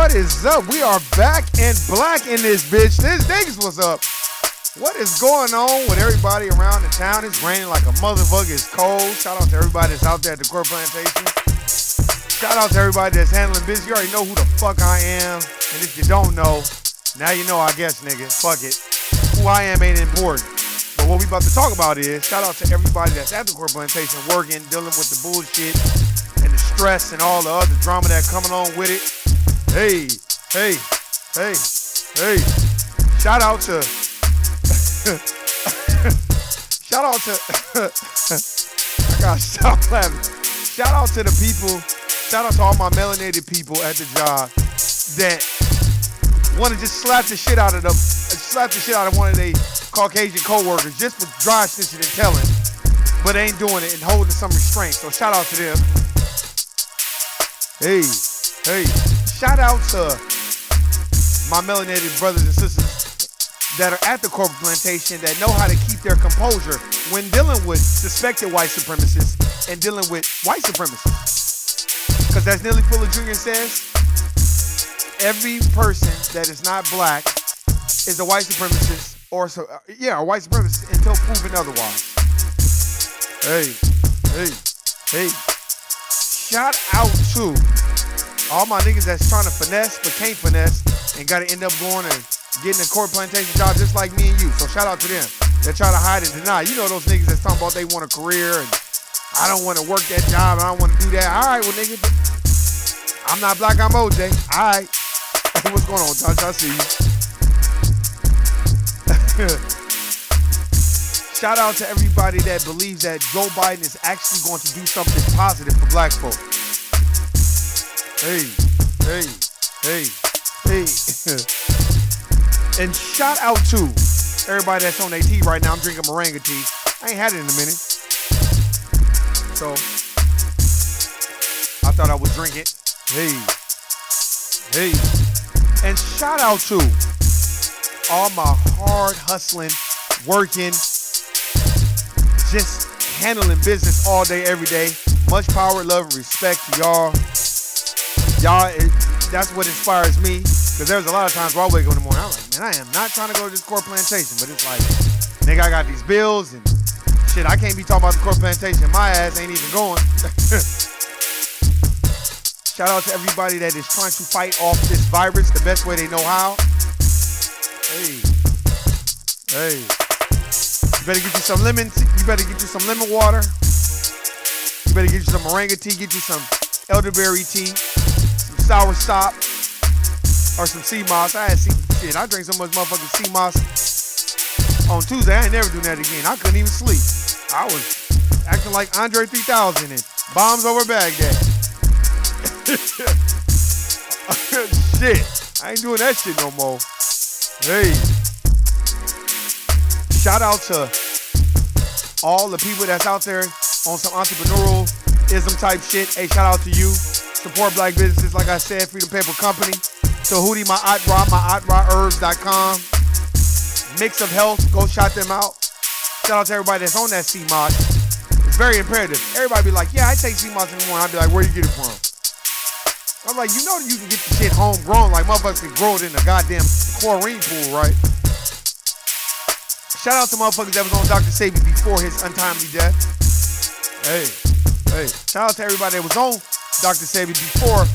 What is up? We are back and black in this bitch. This niggas was up. What is going on with everybody around the town? It's raining like a motherfucker. It's cold. Shout out to everybody that's out there at the Core Plantation. Shout out to everybody that's handling business. You already know who the fuck I am. And if you don't know, now you know, I guess, nigga. Fuck it. Who I am ain't important. But what we about to talk about is, shout out to everybody that's at the Core Plantation working, dealing with the bullshit and the stress and all the other drama that coming on with it. Hey. Shout out to I gotta stop laughing. Shout out to the people, shout out to all my melanated people at the job that want to just slap the shit out of one of their Caucasian co-workers just for dry snitching and telling, but ain't doing it and holding some restraint. So shout out to them. Hey. Shout out to my melanated brothers and sisters that are at the corporate plantation that know how to keep their composure when dealing with suspected white supremacists and dealing with white supremacists. Because as Nelly Fuller Jr. says, every person that is not black is a white supremacist or a white supremacist until proven otherwise. Hey. Shout out to all my niggas that's trying to finesse but can't finesse and gotta end up going and getting a court plantation job just like me and you. So shout out to them. They try to hide and deny. You know those niggas that's talking about they want a career and I don't want to work that job and I don't want to do that. All right, well, nigga, I'm not black, I'm OJ. All right. What's going on, Tasha? I see you. Shout out to everybody that believes that Joe Biden is actually going to do something positive for black folk. Hey. And shout out to everybody that's on their tea right now. I'm drinking moringa tea. I ain't had it in a minute. So, I thought I would drink it. Hey. And shout out to all my hard hustling, working, just handling business all day, every day. Much power, love, and respect to y'all. That's what inspires me. Because there's a lot of times where I wake up in the morning, I'm like, man, I am not trying to go to this court plantation. But it's like, nigga, I got these bills and shit, I can't be talking about the court plantation. My ass ain't even going. Shout out to everybody that is trying to fight off this virus the best way they know how. Hey. You better get you some lemon. You better get you some lemon water. You better get you some moringa tea. Get you some elderberry tea. Some sour stop. Or some sea moss. I drank so much motherfucking sea moss on Tuesday. I ain't never doing that again. I couldn't even sleep. I was acting like Andre 3000 and bombs over Baghdad. Shit. I ain't doing that shit no more. Hey. Shout out to all the people that's out there on some entrepreneurialism type shit. Hey, shout out to you. Support black businesses, like I said, Freedom Paper Company. So Hootie, my herbs.com. Mix of Health, go shout them out. Shout out to everybody that's on that sea moss. It's very imperative. Everybody be like, yeah, I take sea moss in the morning. I'd be like, where you get it from? I'm like, you know that you can get the shit homegrown, like motherfuckers can grow it in a goddamn chlorine pool, right? Shout out to motherfuckers that was on Dr. Sabi before his untimely death. Hey. Shout out to everybody that was on Dr. Sabi before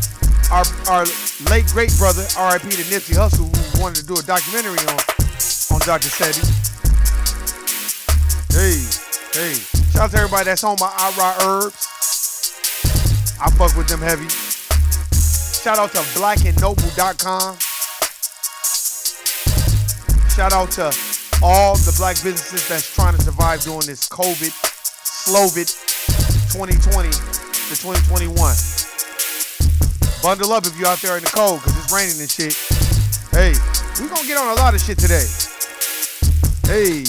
our late great brother, R.I.P. to Nipsey Hussle, who wanted to do a documentary on Dr. Sebi. Hey. Shout out to everybody that's on my herbs. I fuck with them heavy. Shout out to blackandnoble.com. Shout out to all the black businesses that's trying to survive during this COVID, Slovid 2020 to 2021. Bundle up if you out there in the cold, because it's raining and shit. Hey, we gonna get on a lot of shit today. Hey.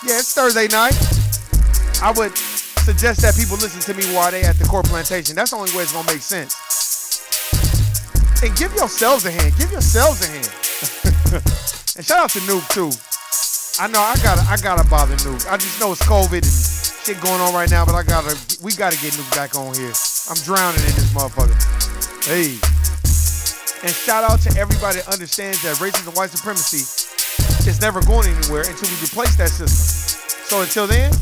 Yeah, it's Thursday night. I would suggest that people listen to me while they at the court plantation. That's the only way it's gonna make sense. And give yourselves a hand. And shout out to Nuke too. I know I gotta bother Nuke. I just know it's COVID and shit going on right now, but we gotta get Nuke back on here. I'm drowning in this motherfucker. Hey. And shout out to everybody that understands that racism and white supremacy is never going anywhere until we replace that system. So until then,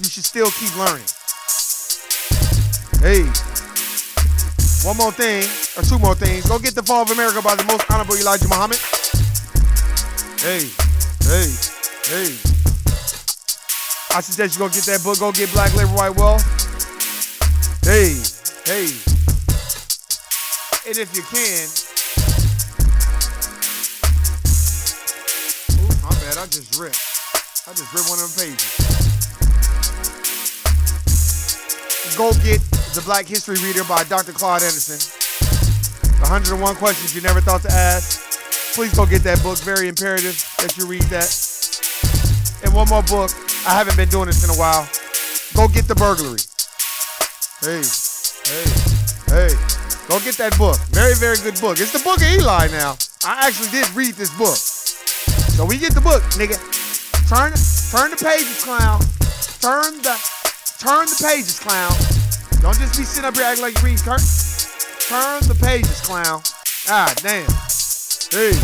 you should still keep learning. Hey, one more thing, or two more things. Go get The Fall of America by the Most Honorable Elijah Muhammad. Hey. I suggest you go get that book. Go get Black Labor, White Wealth. Hey. And if you can, my bad, I just ripped one of them pages. Go get The Black History Reader by Dr. Claude Anderson. The 101 Questions You Never Thought to Ask. Please go get that book. Very imperative that you read that. And one more book. I haven't been doing this in a while. Go get The Burglary. Hey. Go get that book. Very, very good book. It's the book of Eli now. I actually did read this book. So we get the book, nigga. Turn the pages, clown. Turn the pages, clown. Don't just be sitting up here acting like you read. Turn the pages, clown. Ah, damn. Hey.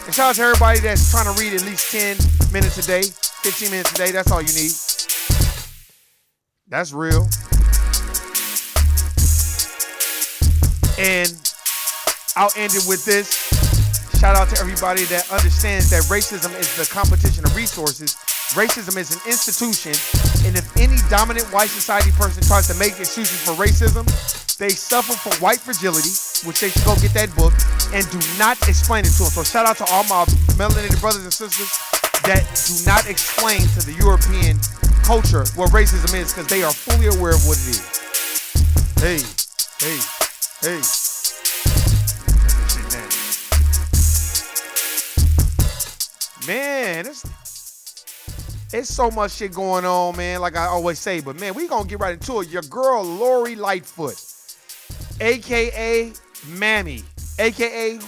And shout out to everybody that's trying to read at least 10 minutes a day, 15 minutes a day. That's all you need. That's real. And I'll end it with this. Shout out to everybody that understands that racism is the competition of resources. Racism is an institution, and if any dominant white society person tries to make excuses for racism, they suffer from white fragility, which they should go get that book, and do not explain it to them. So shout out to all my melanated brothers and sisters that do not explain to the European culture what racism is, because they are fully aware of what it is. Hey. Man, it's so much shit going on, man, like I always say. But, man, we going to get right into it. Your girl, Lori Lightfoot, a.k.a. Mammy, a.k.a.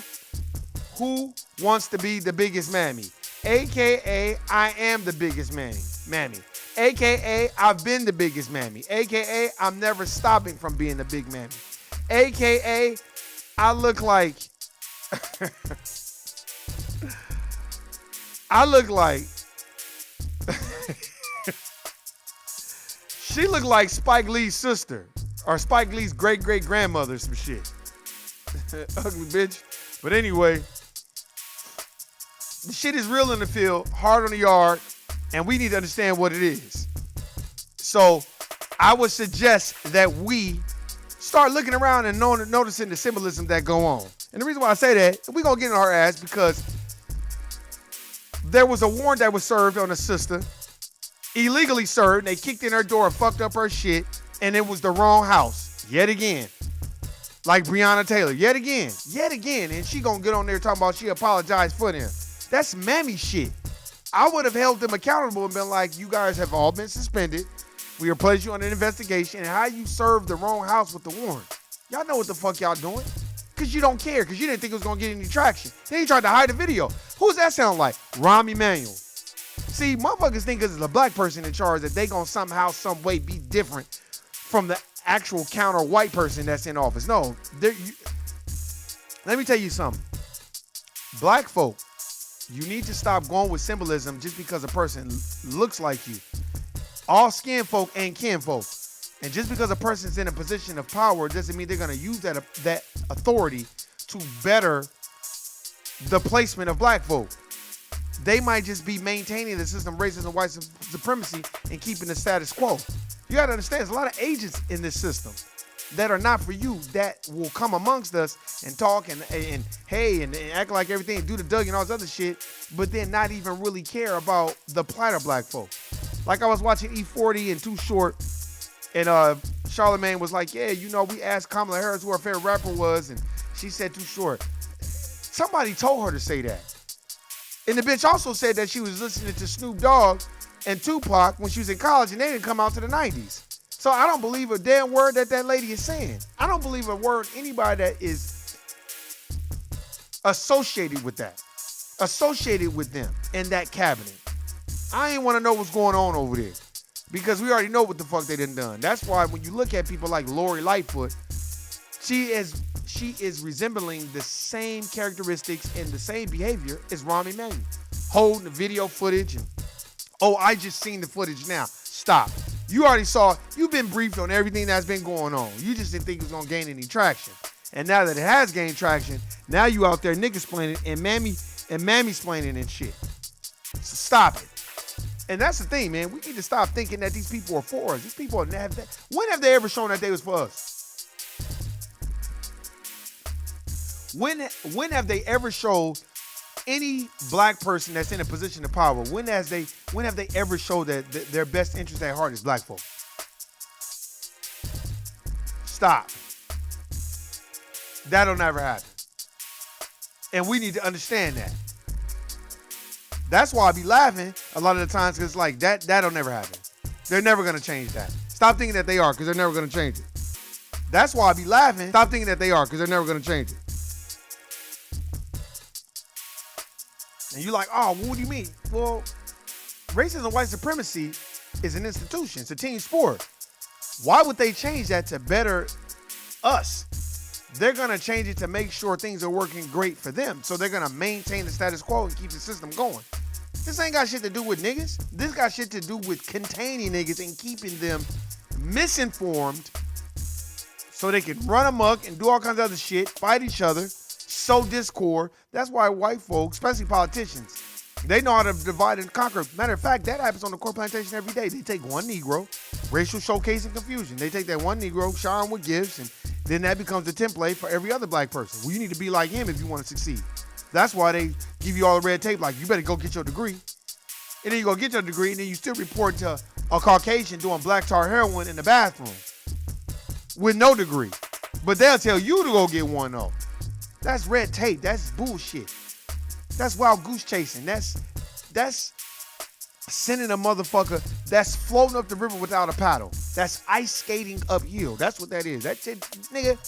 Who Wants to Be the Biggest Mammy, a.k.a. I Am the Biggest Mammy, a.k.a. I've been the biggest mammy, a.k.a. I'm never stopping from being the big mammy, a.k.a. I look like she looked like Spike Lee's sister or Spike Lee's great-great-grandmother, some shit. Ugly bitch. But anyway, the shit is real in the field, hard on the yard, and we need to understand what it is. So I would suggest that we start looking around and noticing the symbolism that go on. And the reason why I say that, we're going to get in our ass because there was a warrant that was served on a sister, illegally served, and they kicked in her door and fucked up her shit, and it was the wrong house. Yet again. Like Breonna Taylor. Yet again. And she going to get on there talking about she apologized for them. That's mammy shit. I would have held them accountable and been like, you guys have all been suspended. We are placing you on an investigation. And how you served the wrong house with the warrant. Y'all know what the fuck y'all doing. Because you don't care. Because you didn't think it was going to get any traction. Then you tried to hide the video. Who's that sound like? Rahm Emanuel. See, motherfuckers think because it's a black person in charge that they going to somehow, some way be different from the actual counter white person that's in office. No. Let me tell you something. Black folk, you need to stop going with symbolism just because a person looks like you. All skin folk ain't kin folk. And just because a person's in a position of power doesn't mean they're going to use that authority to better the placement of black folk. They might just be maintaining the system of racism and white supremacy and keeping the status quo. You got to understand, there's a lot of agents in this system that are not for you that will come amongst us and talk and hey and act like everything, do the Doug and all this other shit, but then not even really care about the plight of black folk. Like I was watching E40 and Too Short, and Charlamagne was like, yeah, you know, we asked Kamala Harris who her favorite rapper was, and she said Too Short. Somebody told her to say that. And the bitch also said that she was listening to Snoop Dogg and Tupac when she was in college, and they didn't come out to the 90s. So I don't believe a damn word that lady is saying. I don't believe a word anybody that is associated with that, associated with them in that cabinet. I ain't want to know what's going on over there because we already know what the fuck they done. That's why when you look at people like Lori Lightfoot, She is resembling the same characteristics and the same behavior as Rami Mammy. Holding the video footage and, oh, I just seen the footage now. Stop. You already saw, you've been briefed on everything that's been going on. You just didn't think it was going to gain any traction. And now that it has gained traction, now you out there niggas explaining and mammy explaining and shit. So stop it. And that's the thing, man. We need to stop thinking that these people are for us. These people are never. When have they ever shown that they was for us? When have they ever showed any black person that's in a position of power? When have they ever showed that their best interest at heart is black folk? Stop. That'll never happen. And we need to understand that. That's why I be laughing a lot of the times, because like that'll never happen. They're never gonna change that. Stop thinking that they are, because they're never gonna change it. That's why I be laughing. Stop thinking that they are, because they're never gonna change it. And you're like, oh, what do you mean? Well, racism and white supremacy is an institution. It's a team sport. Why would they change that to better us? They're going to change it to make sure things are working great for them. So they're going to maintain the status quo and keep the system going. This ain't got shit to do with niggas. This got shit to do with containing niggas and keeping them misinformed so they can run amok and do all kinds of other shit, fight each other, sow discord. That's why white folks, especially politicians, they know how to divide and conquer. Matter of fact, that happens on the core plantation every day. They take one Negro, racial showcase and confusion. They take that one Negro, shower him with gifts, and then that becomes the template for every other black person. Well, you need to be like him if you want to succeed. That's why they give you all the red tape, like, you better go get your degree. And then you go get your degree, and then you still report to a Caucasian doing black tar heroin in the bathroom with no degree. But they'll tell you to go get one, though. That's red tape. That's bullshit. That's wild goose chasing. That's sending a motherfucker that's floating up the river without a paddle. That's ice skating uphill. That's what that is. That shit, nigga,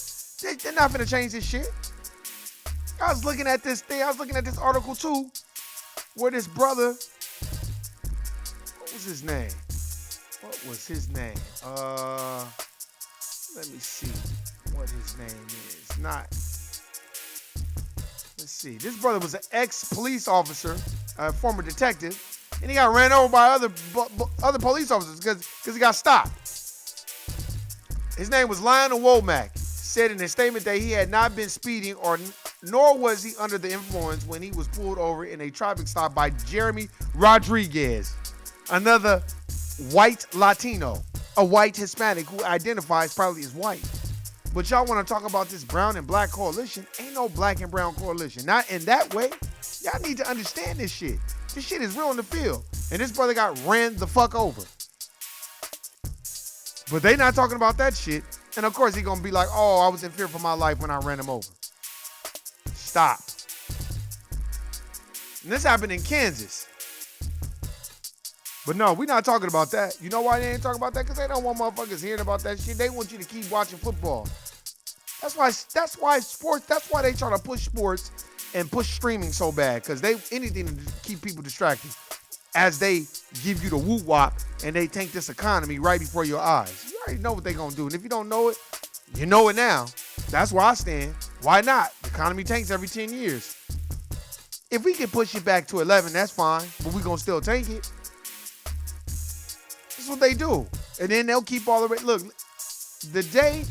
they're not finna change this shit. I was looking at this thing. I was looking at this article too, where this brother, what was his name? Let me see what his name is. Let's see. This brother was an ex-police officer, a former detective, and he got ran over by other police officers because he got stopped. His name was Lionel Womack. Said in his statement that he had not been speeding nor was he under the influence when he was pulled over in a traffic stop by Jeremy Rodriguez, another white Latino, a white Hispanic who identifies probably as white. But y'all want to talk about this brown and black coalition? Ain't no black and brown coalition. Not in that way. Y'all need to understand this shit. This shit is real in the field. And this brother got ran the fuck over. But they not talking about that shit. And of course he gonna be like, oh, I was in fear for my life when I ran him over. Stop. And this happened in Kansas. But no, we're not talking about that. You know why they ain't talking about that? Because they don't want motherfuckers hearing about that shit. They want you to keep watching football. That's why sports, that's why they try to push sports and push streaming so bad. Because anything to keep people distracted as they give you the woo wop and they tank this economy right before your eyes. You already know what they gonna do. And if you don't know it, you know it now. That's where I stand. Why not? The economy tanks every 10 years. If we can push it back to 11, that's fine. But we gonna still tank it. That's what they do. And then they'll keep all the look, the day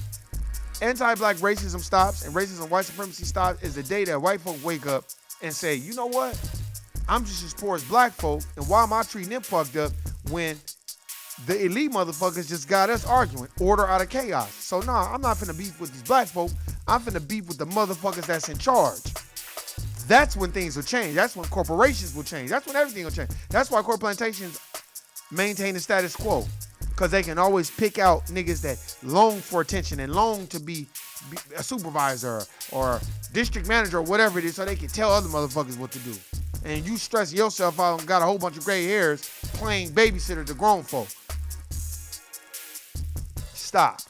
anti-black racism stops and racism and white supremacy stops is the day that white folk wake up and say, you know what? I'm just as poor as black folk, and why am I treating them fucked up when the elite motherfuckers just got us arguing, order out of chaos? So nah, I'm not finna beef with these black folk. I'm finna beef with the motherfuckers that's in charge. That's when things will change. That's when corporations will change. That's when everything will change. That's why core plantations maintain the status quo, because they can always pick out niggas that long for attention and long to be a supervisor or district manager or whatever it is, so they can tell other motherfuckers what to do. And you stress yourself out and got a whole bunch of gray hairs playing babysitter to grown folk. Stop.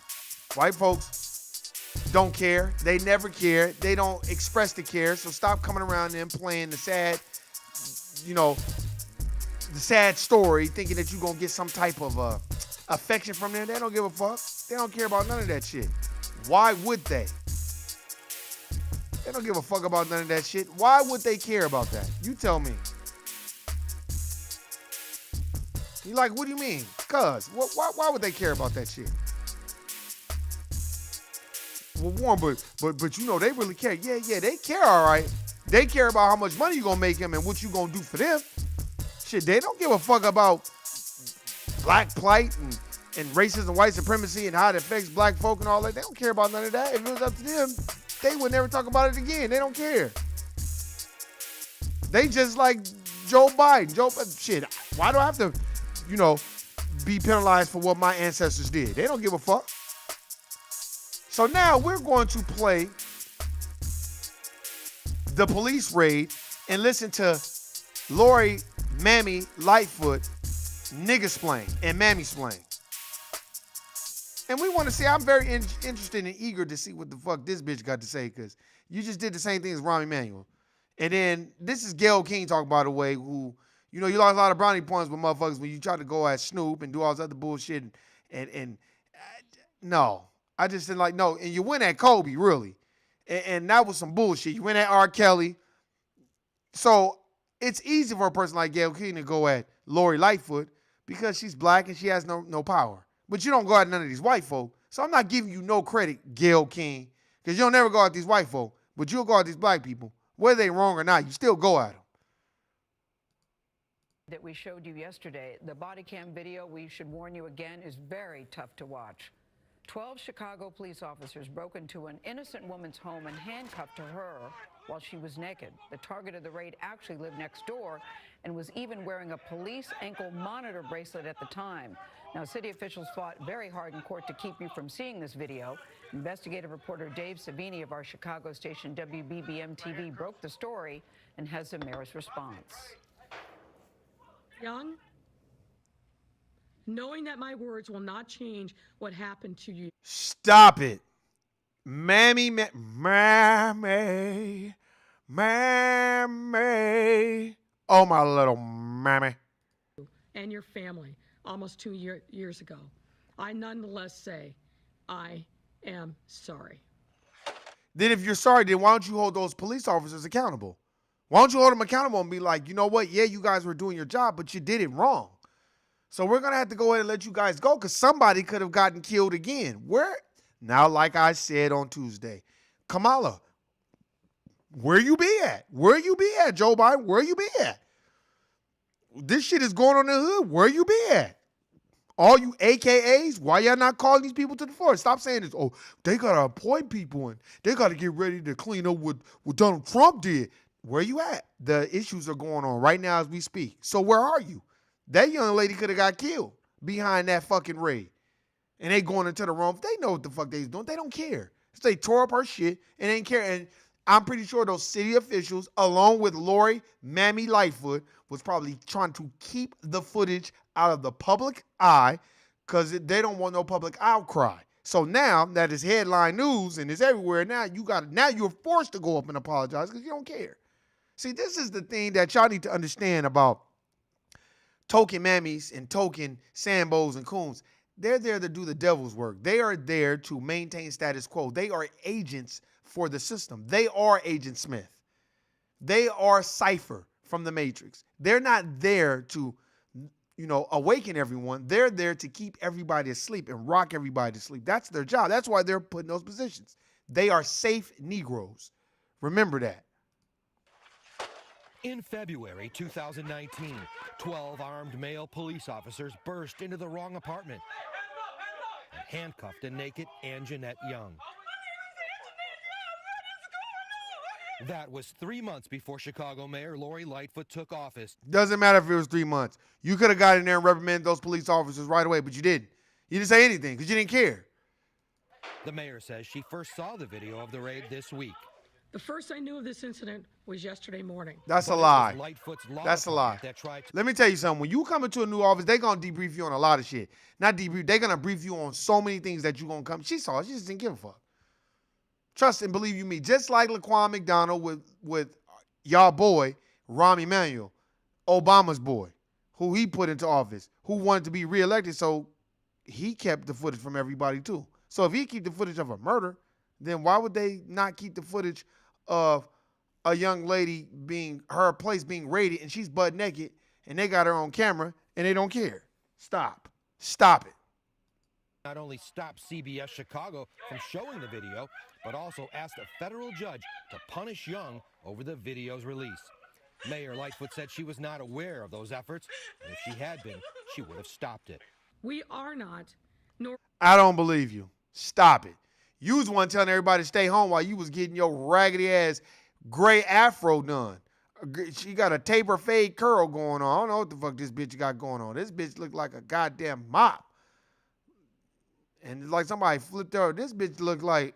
White folks don't care. They never care. They don't express the care. So stop coming around them playing the sad, the sad story, thinking that you're going to get some type of affection from them. They don't give a fuck. They don't care about none of that shit. Why would they? They don't give a fuck about none of that shit. Why would they care about that? You tell me. You like, what do you mean? Cuz, why would they care about that shit? Well, Warren, but you know, they really care. Yeah, they care, all right. They care about how much money you gonna make them and what you gonna do for them. Shit, they don't give a fuck about black plight and racism, white supremacy, and how it affects black folk and all that. They don't care about none of that. If it was up to them, they would never talk about it again. They don't care. They just like Joe Biden. Shit, why do I have to, be penalized for what my ancestors did? They don't give a fuck. So now we're going to play the police raid and listen to Lori, Mammy, Lightfoot, nigga-splain and mammy-splain. And we want to see, I'm very interested and eager to see what the fuck this bitch got to say, because you just did the same thing as Rahm Emanuel. And then this is Gayle King talking, by the way, who, you lost a lot of brownie points with motherfuckers when you tried to go at Snoop and do all this other bullshit. And no, I just didn't like, no. And you went at Kobe, really. And that was some bullshit. You went at R. Kelly. So it's easy for a person like Gayle King to go at Lori Lightfoot because she's black and she has no power. But you don't go at none of these white folk. So I'm not giving you no credit, Gayle King, because you'll never go at these white folk. But you'll go at these black people. Whether they wrong or not, you still go at them. That we showed you yesterday, the body cam video, we should warn you again, is very tough to watch. 12 Chicago police officers broke into an innocent woman's home and handcuffed her while she was naked. The target of the raid actually lived next door and was even wearing a police ankle monitor bracelet at the time. Now, city officials fought very hard in court to keep you from seeing this video. Investigative reporter Dave Savini of our Chicago station WBBM-TV broke the story and has the mayor's response. Young, knowing that my words will not change what happened to you. Stop it. Mammy. Oh, my little mammy. And your family almost 2 years ago. I nonetheless say I am sorry. Then if you're sorry, then why don't you hold those police officers accountable? Why don't you hold them accountable and be like, you know what? Yeah, you guys were doing your job, but you did it wrong. So we're going to have to go ahead and let you guys go because somebody could have gotten killed again. Now, like I said on Tuesday, Kamala, where you be at? Where you be at, Joe Biden? Where you be at? This shit is going on in the hood. Where you be at? All you AKAs, why y'all not calling these people to the floor? Stop saying this. Oh, they got to appoint people and they got to get ready to clean up what Donald Trump did. Where you at? The issues are going on right now as we speak. So where are you? That young lady could have got killed behind that fucking raid. And they going into the room. They know what the fuck they's doing. They don't care. So they tore up her shit and ain't care. And I'm pretty sure those city officials, along with Lori, Mammy Lightfoot, was probably trying to keep the footage out of the public eye because they don't want no public outcry. So now that is headline news and it's everywhere, now you're forced to go up and apologize because you don't care. See, this is the thing that y'all need to understand about token mammies and token Sambos and coons. They're there to do the devil's work. They are there to maintain status quo. They are agents for the system. They are Agent Smith. They are Cypher from the Matrix. They're not there to, awaken everyone. They're there to keep everybody asleep and rock everybody to sleep. That's their job. That's why they're put in those positions. They are safe Negroes. Remember that. In February 2019, 12 armed male police officers burst into the wrong apartment and handcuffed a naked Anjanette Young. That was 3 months before Chicago Mayor Lori Lightfoot took office. Doesn't matter if it was 3 months. You could have got in there and reprimanded those police officers right away, but you didn't. You didn't say anything because you didn't care. The mayor says she first saw the video of the raid this week. The first I knew of this incident was yesterday morning. That's a lie. That's a lie. Let me tell you something. When you come into a new office, they're going to debrief you on a lot of shit. Not debrief. They're going to brief you on so many things that you're going to come. She saw it. She just didn't give a fuck. Trust and believe you me. Just like Laquan McDonald with y'all boy, Rahm Emanuel, Obama's boy, who he put into office, who wanted to be reelected, so he kept the footage from everybody too. So if he keep the footage of a murder, then why would they not keep the footage of a young lady her place being raided and she's butt naked and they got her on camera and they don't care. Stop. Stop it. Not only stopped CBS Chicago from showing the video, but also asked a federal judge to punish Young over the video's release. Mayor Lightfoot said she was not aware of those efforts, and if she had been, she would have stopped it. We are not, nor I don't believe you. Stop it. You was one telling everybody to stay home while you was getting your raggedy ass gray afro done. She got a taper fade curl going on. I don't know what the fuck this bitch got going on. This bitch look like a goddamn mop. And it's like somebody flipped her. This bitch look like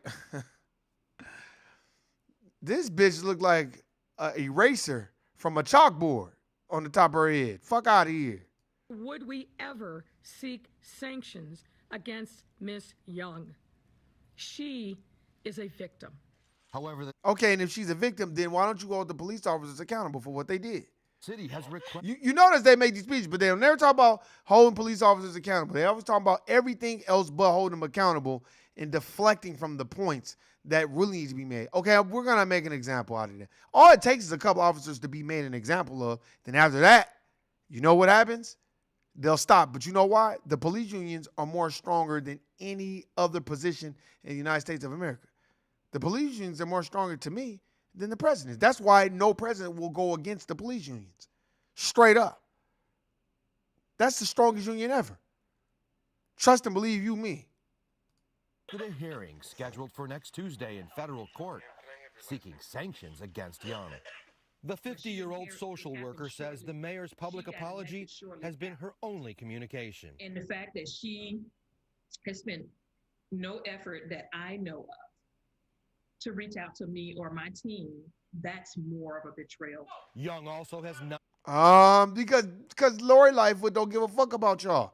this bitch look like an eraser from a chalkboard on the top of her head. Fuck out of here. would we ever seek sanctions against Miss Young. She is a victim. However, Okay, and if she's a victim, then why don't you hold the police officers accountable for what they did? city has requested. You notice they make these speeches, but they'll never talk about holding police officers accountable. They always talk about everything else but holding them accountable and deflecting from the points that really need to be made. Okay, we're going to make an example out of that. All it takes is a couple officers to be made an example of. Then after that, you know what happens? They'll stop. But you know why? The police unions are more stronger than any other position in the United States of America. The police unions are more stronger to me than the president. That's why no president will go against the police unions. Straight up. That's the strongest union ever. Trust and believe you me. The hearing scheduled for next Tuesday in federal court, seeking sanctions against Young. The 50-year-old social worker says the mayor's public apology has been her only communication. And the fact that she has spent no effort that I know of to reach out to me or my team, that's more of a betrayal. Young also has not. Because Lori Lightfoot don't give a fuck about y'all.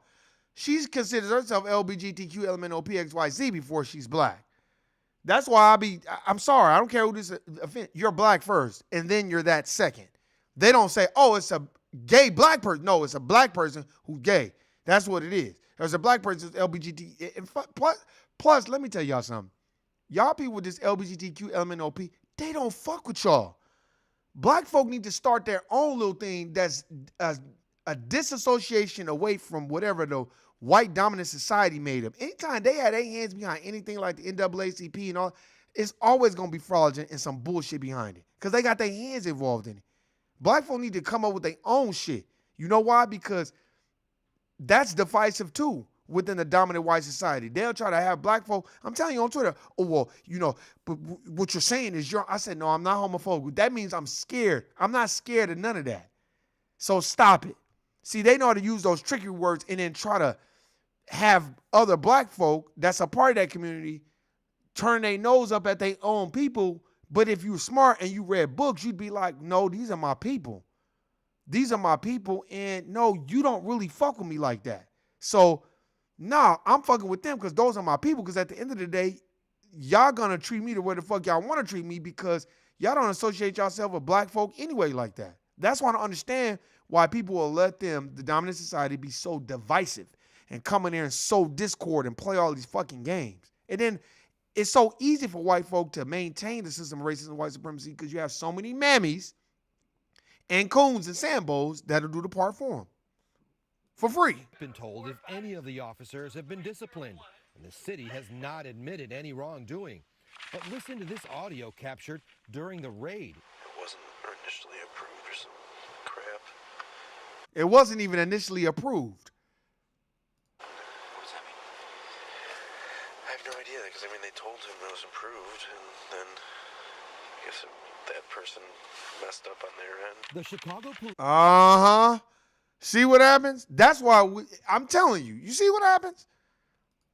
She considers herself LGBTQ LMNOPXYZ before she's black. That's why I'm sorry, I don't care who this offends. You're black first, and then you're that second. They don't say, oh, it's a gay black person. No, it's a black person who's gay. That's what it is. There's a black person who's LGBT. Plus, let me tell y'all something. Y'all people with this LGBTQ LMNOP, they don't fuck with y'all. Black folk need to start their own little thing that's a disassociation away from whatever the white dominant society made them. Anytime they had their hands behind anything like the NAACP and all, it's always going to be fraudulent and some bullshit behind it because they got their hands involved in it. Black folk need to come up with their own shit. You know why? Because that's divisive too within the dominant white society. They'll try to have black folk. I'm telling you on Twitter, oh, well, you know, but what you're saying is I said, no, I'm not homophobic. That means I'm scared. I'm not scared of none of that. So stop it. See, they know how to use those tricky words and then try to have other black folk that's a part of that community turn their nose up at their own people. But if you're smart and you read books, you'd be like, no, these are my people. These are my people. And no, you don't really fuck with me like that. So, nah, I'm fucking with them because those are my people. Because at the end of the day, y'all gonna treat me the way the fuck y'all want to treat me because y'all don't associate yourself with black folk anyway like that. That's why I don't understand why people will let them, the dominant society, be so divisive and come in there and sow discord and play all these fucking games. And then it's so easy for white folk to maintain the system of racism and white supremacy because you have so many mammies and coons and sambos that'll do the part for them for free. Been told if any of the officers have been disciplined, and the city has not admitted any wrongdoing. But listen to this audio captured during the raid. It wasn't initially approved or some crap. It wasn't even initially approved. What does that mean? I have no idea, because they told him it was approved, and then I guess that person messed up on their end. The Chicago police. Uh-huh. See what happens? That's why I'm telling you. You see what happens?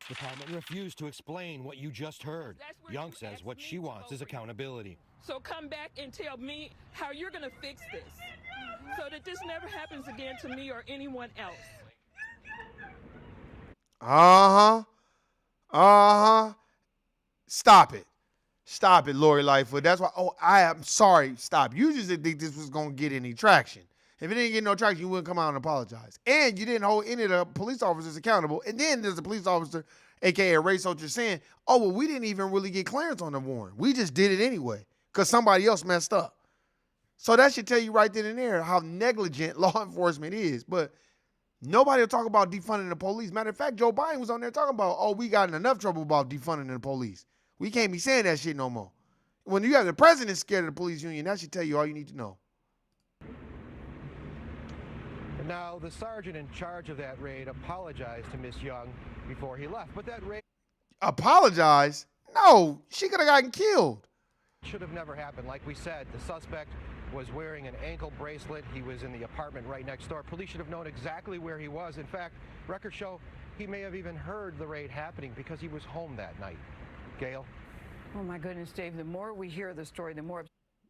Department refused to explain what you just heard. Young says what she wants is accountability. So come back and tell me how you're going to fix this so that this never happens again to me or anyone else. Uh-huh. Uh-huh. Stop it. Stop it, Lori Lightfoot. That's why, I am sorry. Stop. You just didn't think this was going to get any traction. If it didn't get no traction, you wouldn't come out and apologize. And you didn't hold any of the police officers accountable. And then there's a police officer, a.k.a. a race soldier, saying, oh, well, we didn't even really get clearance on the warrant. We just did it anyway. because somebody else messed up. So that should tell you right then and there how negligent law enforcement is. But nobody will talk about defunding the police. Matter of fact, Joe Biden was on there talking about, oh, we got in enough trouble about defunding the police. We can't be saying that shit no more. When you have the president scared of the police union, that should tell you all you need to know. Now, the sergeant in charge of that raid apologized to Miss Young before he left, but that raid Apologize? No, she could have gotten killed. should have never happened. Like we said, the suspect was wearing an ankle bracelet. He was in the apartment right next door. Police should have known exactly where he was. In fact, records show he may have even heard the raid happening because he was home that night. Gail? Oh my goodness, Dave, the more we hear the story, the more...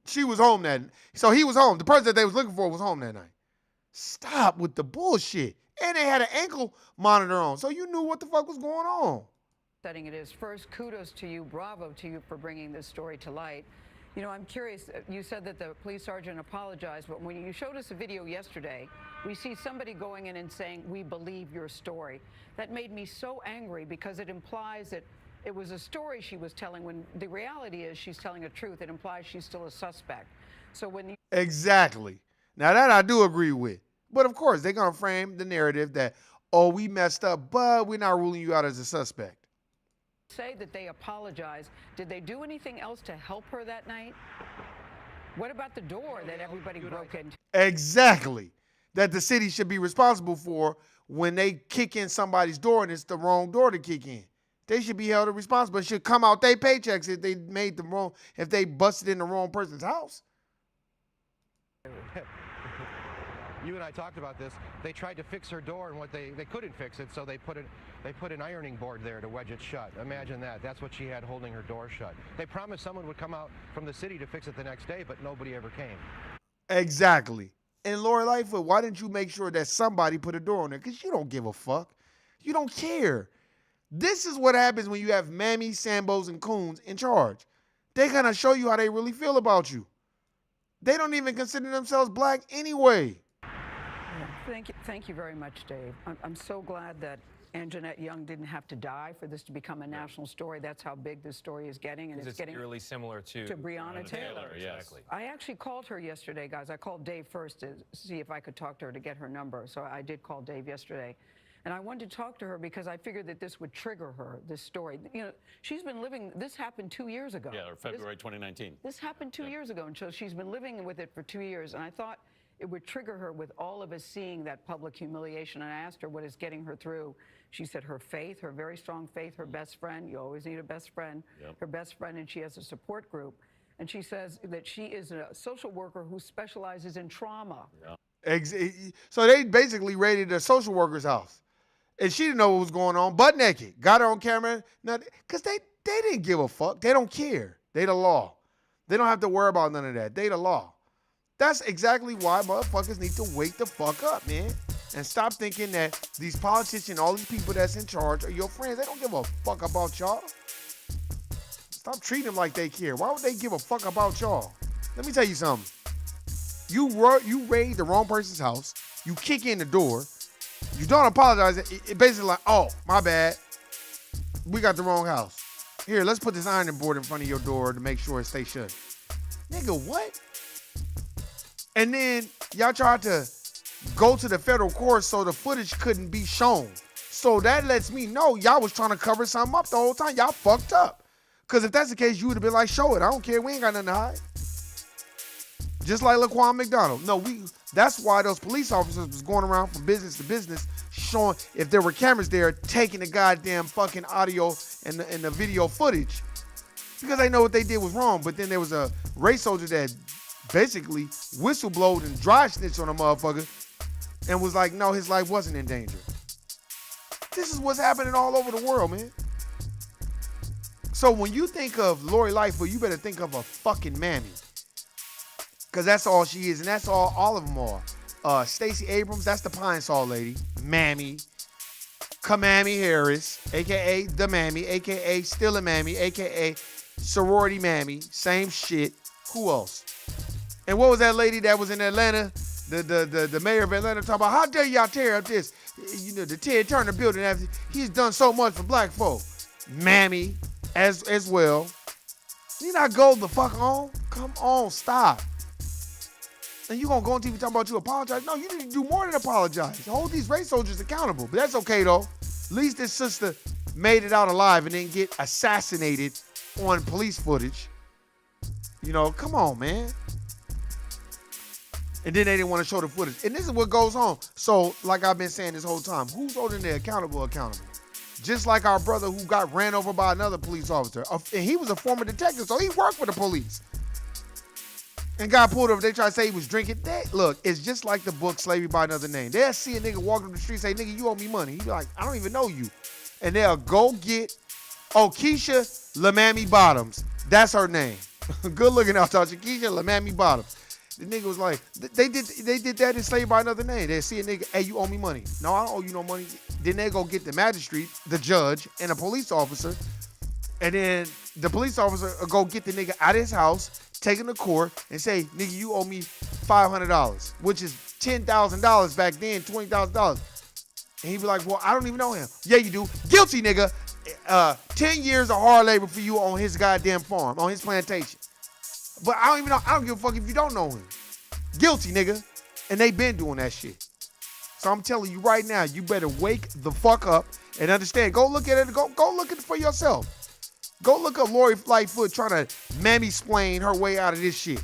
She was home that night. So he was home. The person that they was looking for was home that night. Stop with the bullshit. And they had an ankle monitor on, so you knew what the fuck was going on. Setting it is. First, kudos to you, bravo to you for bringing this story to light. You know, I'm curious, you said that the police sergeant apologized, but when you showed us a video yesterday, we see somebody going in and saying, we believe your story. That made me so angry because it implies that it was a story she was telling when the reality is she's telling the truth. It implies she's still a suspect. So when you... Exactly. Now that I do agree with. But of course, they're going to frame the narrative that, oh, we messed up, but we're not ruling you out as a suspect. Say that they apologized. Did they do anything else to help her that night? What about the door that everybody broke into? Exactly. That the city should be responsible for when they kick in somebody's door and it's the wrong door to kick in. They should be held responsible. It should come out their paychecks if they made the wrong, if they busted in the wrong person's house. You and I talked about this. They tried to fix her door, and they couldn't fix it, so they put an ironing board there to wedge it shut. Imagine that. That's what she had holding her door shut. They promised someone would come out from the city to fix it the next day, but nobody ever came. Exactly. And Lori Lightfoot, why didn't you make sure that somebody put a door on there? Because you don't give a fuck. You don't care. This is what happens when you have Mammy, Sambos, and Coons in charge. They're going to show you how they really feel about you. They don't even consider themselves black anyway. Thank you very much, Dave. I'm so glad that Anjanette Young didn't have to die for this to become a national story. That's how big this story is getting, and it's getting really similar to Breonna Taylor. Yes. Exactly. I actually called her yesterday, guys. I called Dave first to see if I could talk to her to get her number. So I did call Dave yesterday. And I wanted to talk to her because I figured that this would trigger her, this story. You know, she's been living, this happened 2 years ago. Yeah, or February 2019. This happened 2 years ago, and so she's been living with it for 2 years. And I thought it would trigger her with all of us seeing that public humiliation. And I asked her what is getting her through. She said her faith, her very strong faith, her best friend. You always need a best friend. Yep. Her best friend, and she has a support group. And she says that she is a social worker who specializes in trauma. Yeah. So they basically raided a social worker's house. And she didn't know what was going on, butt naked. Got her on camera. Because they didn't give a fuck. They don't care. They the law. They don't have to worry about none of that. They the law. That's exactly why motherfuckers need to wake the fuck up, man. And stop thinking that these politicians, all these people that's in charge are your friends. They don't give a fuck about y'all. Stop treating them like they care. Why would they give a fuck about y'all? Let me tell you something. You raid the wrong person's house. You kick in the door. You don't apologize. It basically like, oh, my bad. We got the wrong house. Here, let's put this ironing board in front of your door to make sure it stays shut. Nigga, what? And then y'all tried to go to the federal court so the footage couldn't be shown. So that lets me know y'all was trying to cover something up the whole time. Y'all fucked up. Because if that's the case, you would have been like, show it. I don't care. We ain't got nothing to hide. Just like Laquan McDonald. No, that's why those police officers was going around from business to business showing if there were cameras there, taking the goddamn fucking audio and the video footage. Because they know what they did was wrong. But then there was a race soldier that basically whistleblowed and dry snitched on a motherfucker and was like, no, his life wasn't in danger. This is what's happening all over the world, man. So when you think of Lori Lightfoot, you better think of a fucking mammy. Because that's all she is, and that's all of them are. Stacey Abrams, that's the Pine Sol lady. Mammy. Kamami Harris, a.k.a. the Mammy, a.k.a. still a Mammy, a.k.a. sorority Mammy. Same shit. Who else? And what was that lady that was in Atlanta? The mayor of Atlanta talking about, how dare y'all tear up this? You know, the Ted Turner building after he's done so much for black folk. Mammy as well. You not go the fuck on? Come on, stop. And you gonna go on TV talking about you apologize? No, you need to do more than apologize. Hold these race soldiers accountable. But that's okay though. At least this sister made it out alive and didn't get assassinated on police footage. You know, come on, man. And then they didn't want to show the footage. And this is what goes on. So, like I've been saying this whole time, who's holding the accountable? Just like our brother who got ran over by another police officer. And he was a former detective, so he worked for the police. And got pulled over. They try to say he was drinking. Look, it's just like the book Slavery by Another Name. They'll see a nigga walking up the street and say, nigga, you owe me money. He be like, I don't even know you. And they'll go get, Keisha LaMammy Bottoms. That's her name. Good looking out, Tasha. Keisha LaMammy Bottoms. The nigga was like, they did that in Slavery by Another Name. They see a nigga, hey, you owe me money. No, I don't owe you no money. Then they go get the magistrate, the judge, and a police officer. And then the police officer will go get the nigga out of his house, take him to court, and say, nigga, you owe me $500, which is $10,000 back then, $20,000. And he be like, well, I don't even know him. Yeah, you do. Guilty, nigga. 10 years of hard labor for you on his goddamn farm, on his plantation. But I don't even know. I don't give a fuck if you don't know him. Guilty, nigga. And they been doing that shit. So I'm telling you right now, you better wake the fuck up and understand. Go look at it. Go look at it for yourself. Go look at Lori Lightfoot trying to mammy-splain her way out of this shit.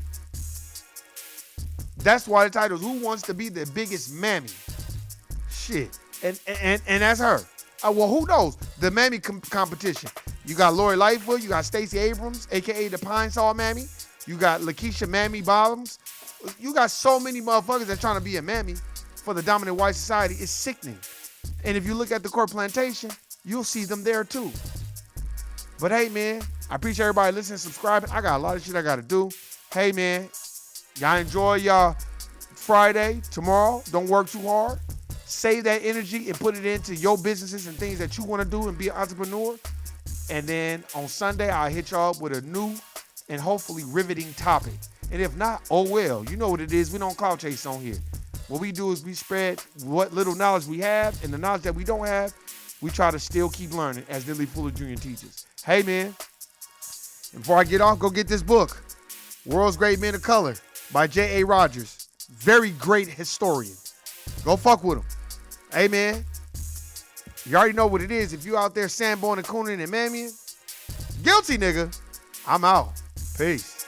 That's why the title is Who Wants to Be the Biggest Mammy? Shit. And that's her. Well, who knows? The mammy competition. You got Lori Lightfoot. You got Stacey Abrams, a.k.a. the Pine Saw Mammy. You got Lakeisha Mammy Bottoms. You got so many motherfuckers that trying to be a mammy for the dominant white society. It's sickening. And if you look at the court plantation, you'll see them there too. But hey, man, I appreciate everybody listening, subscribing. I got a lot of shit I got to do. Hey, man, y'all enjoy y'all Friday. Tomorrow, don't work too hard. Save that energy and put it into your businesses and things that you want to do and be an entrepreneur. And then on Sunday, I'll hit y'all up with a new and hopefully riveting topic. And if not, oh well. You know what it is. We don't clout chase on here. What we do is we spread what little knowledge we have, and the knowledge that we don't have, we try to still keep learning, as Lily Fuller Jr. teaches. Hey, man, and before I get off, go get this book, World's Great Men of Color by J.A. Rogers. Very great historian. Go fuck with him. Hey, man, you already know what it is. If you out there sandboning and cooning and mammying, guilty, nigga. I'm out. Peace.